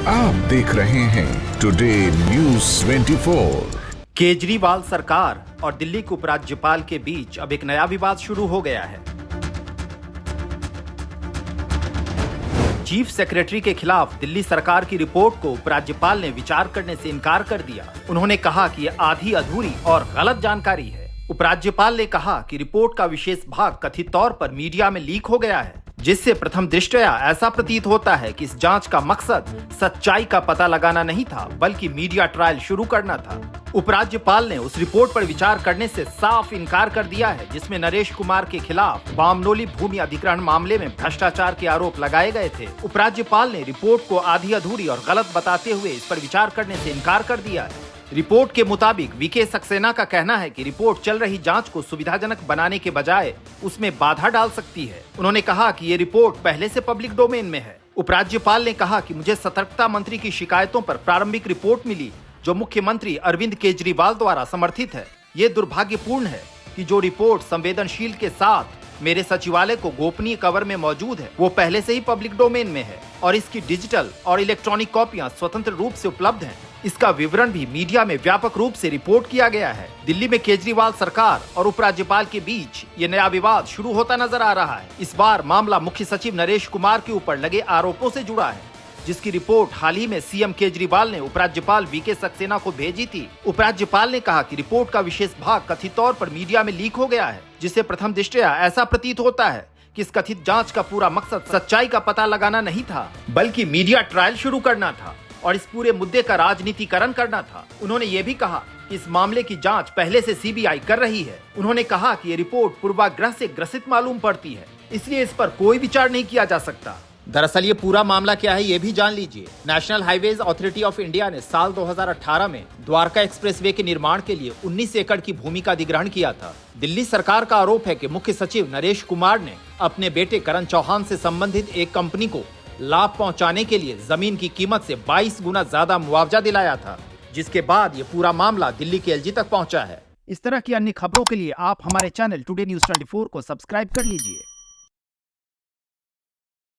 आप देख रहे हैं टुडे न्यूज़ 24। केजरीवाल सरकार और दिल्ली के उपराज्यपाल के बीच अब एक नया विवाद शुरू हो गया है। चीफ सेक्रेटरी के खिलाफ दिल्ली सरकार की रिपोर्ट को उपराज्यपाल ने विचार करने से इनकार कर दिया। उन्होंने कहा कि यह आधी अधूरी और गलत जानकारी है। उपराज्यपाल ने कहा कि रिपोर्ट का विशेष भाग कथित तौर पर मीडिया में लीक हो गया है, जिससे प्रथम दृष्टया ऐसा प्रतीत होता है कि इस जांच का मकसद सच्चाई का पता लगाना नहीं था, बल्कि मीडिया ट्रायल शुरू करना था। उपराज्यपाल ने उस रिपोर्ट पर विचार करने से साफ इनकार कर दिया है, जिसमें नरेश कुमार के खिलाफ बामनोली भूमि अधिग्रहण मामले में भ्रष्टाचार के आरोप लगाए गए थे। उपराज्यपाल ने रिपोर्ट को आधी अधूरी और गलत बताते हुए इस पर विचार करने से इनकार कर दिया है। रिपोर्ट के मुताबिक वीके सक्सेना का कहना है कि रिपोर्ट चल रही जांच को सुविधाजनक बनाने के बजाय उसमें बाधा डाल सकती है। उन्होंने कहा कि ये रिपोर्ट पहले से पब्लिक डोमेन में है। उपराज्यपाल ने कहा कि मुझे सतर्कता मंत्री की शिकायतों पर प्रारंभिक रिपोर्ट मिली, जो मुख्यमंत्री अरविंद केजरीवाल द्वारा समर्थित है। ये दुर्भाग्यपूर्ण है कि जो रिपोर्ट संवेदनशील के साथ मेरे सचिवालय को गोपनीय कवर में मौजूद है, वो पहले से ही पब्लिक डोमेन में है और इसकी डिजिटल और इलेक्ट्रॉनिक कॉपियां स्वतंत्र रूप से उपलब्ध हैं। इसका विवरण भी मीडिया में व्यापक रूप से रिपोर्ट किया गया है। दिल्ली में केजरीवाल सरकार और उपराज्यपाल के बीच ये नया विवाद शुरू होता नजर आ रहा है। इस बार मामला मुख्य सचिव नरेश कुमार के ऊपर लगे आरोपों से जुड़ा है, जिसकी रिपोर्ट हाल ही में सीएम केजरीवाल ने उपराज्यपाल वीके सक्सेना को भेजी थी। उपराज्यपाल ने कहा कि रिपोर्ट का विशेष भाग कथित तौर पर मीडिया में लीक हो गया है, जिससे प्रथम दृष्टया ऐसा प्रतीत होता है कि इस कथित जांच का पूरा मकसद सच्चाई का पता लगाना नहीं था, बल्कि मीडिया ट्रायल शुरू करना था और इस पूरे मुद्दे का राजनीतिकरण करना था। उन्होंने ये भी कहा कि इस मामले की जांच पहले से सीबीआई कर रही है। उन्होंने कहा कि ये रिपोर्ट पूर्वाग्रह से ग्रसित मालूम पड़ती है, इसलिए इस पर कोई विचार नहीं किया जा सकता। दरअसल ये पूरा मामला क्या है, ये भी जान लीजिए। National highways authority of India ने साल 2018 में द्वारका एक्सप्रेसवे के निर्माण के लिए 19 एकड़ की भूमि का अधिग्रहण किया था। दिल्ली सरकार का आरोप है कि मुख्य सचिव नरेश कुमार ने अपने बेटे करण चौहान से संबंधित एक कंपनी को लाभ पहुंचाने के लिए जमीन की कीमत से 22 गुना ज्यादा मुआवजा दिलाया था, जिसके बाद ये पूरा मामला दिल्ली के एलजी तक पहुंचा है। इस तरह की अन्य खबरों के लिए आप हमारे चैनल टुडे न्यूज़ 24 को सब्सक्राइब कर लीजिए।